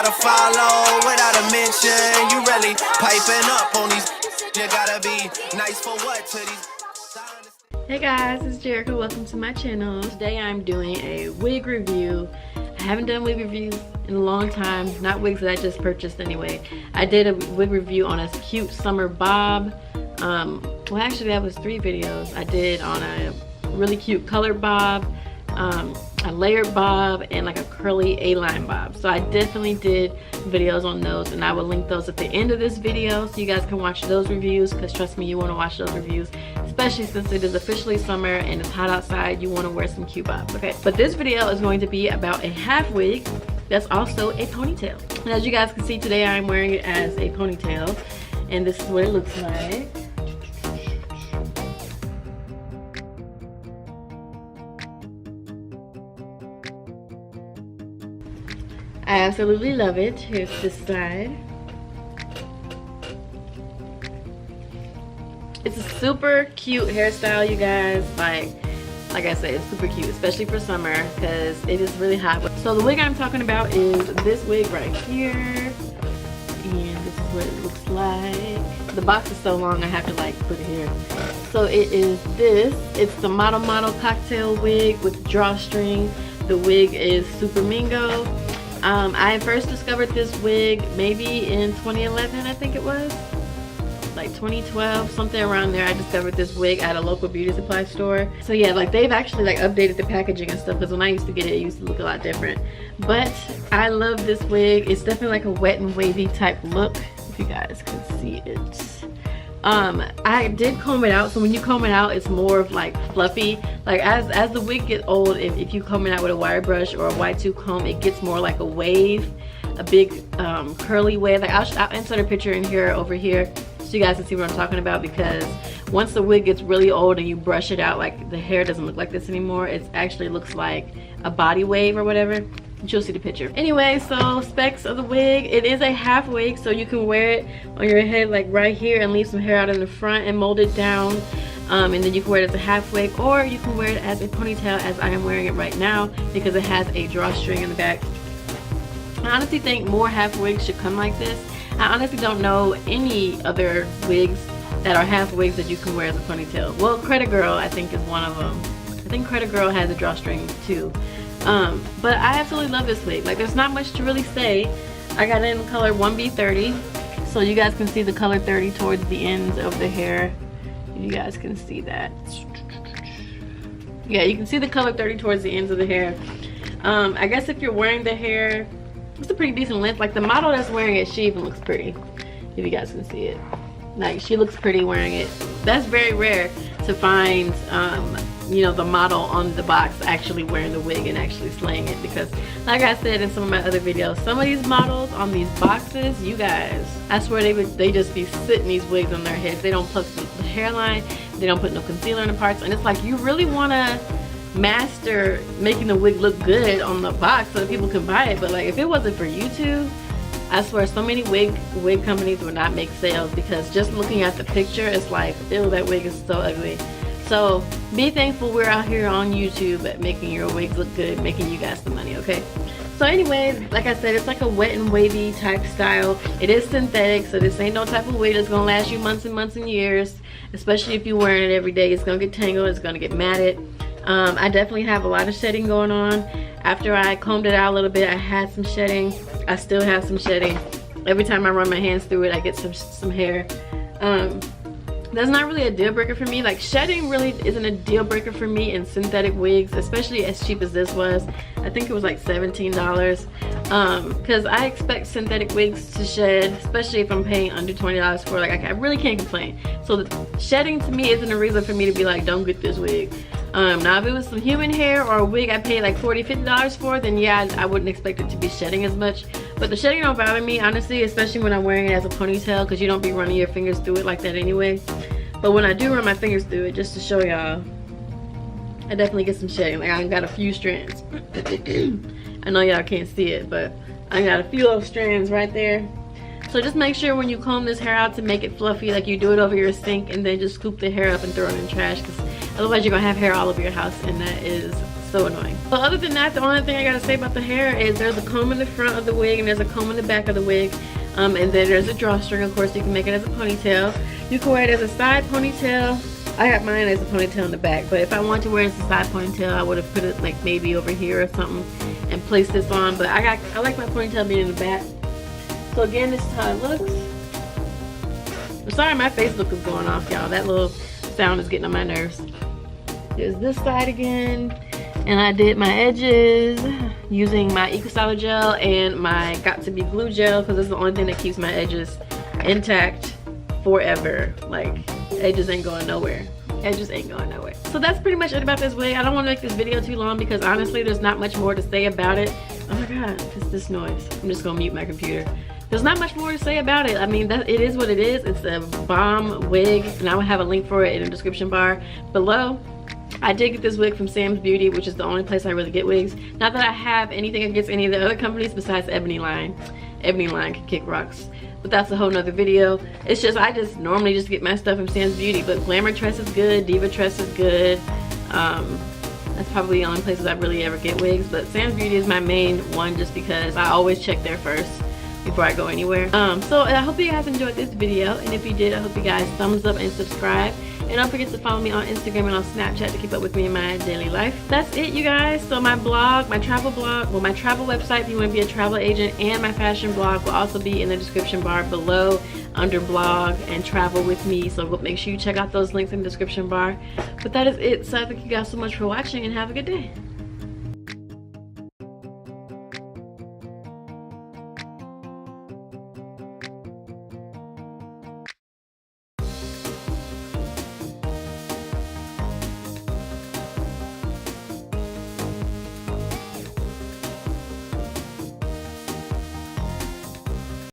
gotta follow without a mention. You really piping up on these. You gotta be nice for what to these. Hey guys, it's Jerika. Welcome to my channel. Today I'm doing a wig review. I haven't done wig reviews in a long time. Not wigs that I just purchased anyway. I did a wig review on a cute summer bob. Well, actually that was 3 videos. I did on a really cute colored bob, a layered bob, and like a curly A-line bob. So I definitely did videos on those, and I will link those at the end of this video so you guys can watch those reviews, because trust me, you want to watch those reviews, especially since it is officially summer and it's hot outside. You want to wear some cute bobs, okay? But this video is going to be about a half wig that's also a ponytail. And as you guys can see, today I'm wearing it as a ponytail, and this is what it looks like. I absolutely love it. Here's this side. It's a super cute hairstyle, you guys. Like I said, it's super cute, especially for summer because it is really hot. So the wig I'm talking about is this wig right here, and this is what it looks like. The box is so long I have to like put it here. So it is this. It's the Model cocktail wig with drawstring. The wig is Super Mingo. I first discovered this wig maybe in 2011, I think it was, like 2012, something around there. I discovered this wig at a local beauty supply store. So yeah, like they've actually like updated the packaging and stuff, because when I used to get it, it used to look a lot different. But I love this wig. It's definitely like a wet and wavy type look, if you guys can see it. I did comb it out, so when you comb it out, it's more of like fluffy. Like as the wig gets old, if you comb it out with a wire brush or a Y2 comb, it gets more like a wave, a big curly wave. Like I'll insert a picture in here over here so you guys can see what I'm talking about, because once the wig gets really old and you brush it out, like the hair doesn't look like this anymore. It actually looks like a body wave or whatever. You'll see the picture. Anyway, so specs of the wig. It is a half wig, so you can wear it on your head like right here and leave some hair out in the front and mold it down. And then you can wear it as a half wig, or you can wear it as a ponytail, as I am wearing it right now, because it has a drawstring in the back. I honestly think more half wigs should come like this. I honestly don't know any other wigs that are half wigs that you can wear as a ponytail. Well, Credit Girl I think is one of them. I think Credit Girl has a drawstring too. But I absolutely love this wig. Like, there's not much to really say. I got it in color 1B30, so you guys can see the color 30 towards the ends of the hair. You guys can see that. Yeah, you can see the color 30 towards the ends of the hair. I guess if you're wearing the hair, it's a pretty decent length. Like the model that's wearing it, she even looks pretty, if you guys can see it. Like, she looks pretty wearing it. That's very rare to find you know, the model on the box actually wearing the wig and actually slaying it, because like I said in some of my other videos, some of these models on these boxes, you guys, I swear they just be sitting these wigs on their heads. They don't pluck the hairline, they don't put no concealer in the parts, and it's like, you really want to master making the wig look good on the box so that people can buy it. But like, if it wasn't for YouTube, I swear so many wig companies would not make sales, because just looking at the picture, it's like, ew, that wig is so ugly. So be thankful we're out here on YouTube at making your wigs look good, making you guys some money, okay? So anyways, like I said, it's like a wet and wavy type style. It is synthetic, so this ain't no type of wig that's gonna last you months and months and years, especially if you're wearing it every day. It's gonna get tangled, it's gonna get matted. I definitely have a lot of shedding going on. After I combed it out a little bit, I had some shedding. I still have some shedding. Every time I run my hands through it, I get some hair. That's not really a deal breaker for me. Like, shedding really isn't a deal breaker for me in synthetic wigs, especially as cheap as this was. I think it was like $17, because I expect synthetic wigs to shed, especially if I'm paying under $20 for it. Like, I really can't complain. So the shedding to me isn't a reason for me to be like, don't get this wig. Now if it was some human hair or a wig I paid like $40–50 for, then yeah, I wouldn't expect it to be shedding as much. But the shedding don't bother me, honestly, especially when I'm wearing it as a ponytail, because you don't be running your fingers through it like that anyway. But when I do run my fingers through it, just to show y'all, I definitely get some shedding. Like, I got a few strands. I know y'all can't see it, but I got a few little strands right there. So just make sure when you comb this hair out to make it fluffy, like you do it over your sink, and then just scoop the hair up and throw it in the trash, because otherwise you're gonna have hair all over your house, and that is So annoying. But other than that, the only thing I gotta say about the hair is there's a comb in the front of the wig and there's a comb in the back of the wig. And then there's a drawstring, of course. You can make it as a ponytail. You can wear it as a side ponytail. I got mine as a ponytail in the back, but if I want to wear it as a side ponytail, I would have put it like maybe over here or something and placed this on. But I like my ponytail being in the back. So again, this is how it looks. I'm sorry my Facebook is going off, y'all. That little sound is getting on my nerves. There's this side again. And I did my edges using my Eco Styler gel and my Got To Be glue gel, because it's the only thing that keeps my edges intact forever. Like, edges ain't going nowhere. Edges ain't going nowhere. So that's pretty much it about this wig. I don't want to make this video too long because honestly there's not much more to say about it. Oh my god, it's this noise. I'm just gonna mute my computer. There's not much more to say about it. I mean, it is what it is. It's a bomb wig, and I will have a link for it in the description bar below. I did get this wig from Sam's Beauty, which is the only place I really get wigs. Not that I have anything against any of the other companies besides Ebony Line. Ebony Line can kick rocks. But that's a whole nother video. It's just, I just normally just get my stuff from Sam's Beauty. But Glamour Tress is good, Diva Tress is good. That's probably the only places I really ever get wigs. But Sam's Beauty is my main one just because I always check there first before I go anywhere. So I hope you guys enjoyed this video. And if you did, I hope you guys thumbs up and subscribe. And don't forget to follow me on Instagram and on Snapchat to keep up with me in my daily life. That's it, you guys. So my blog, my travel blog, well, my travel website if you want to be a travel agent, and my fashion blog will also be in the description bar below under blog and travel with me. So make sure you check out those links in the description bar. But that is it. So I thank you guys so much for watching and have a good day.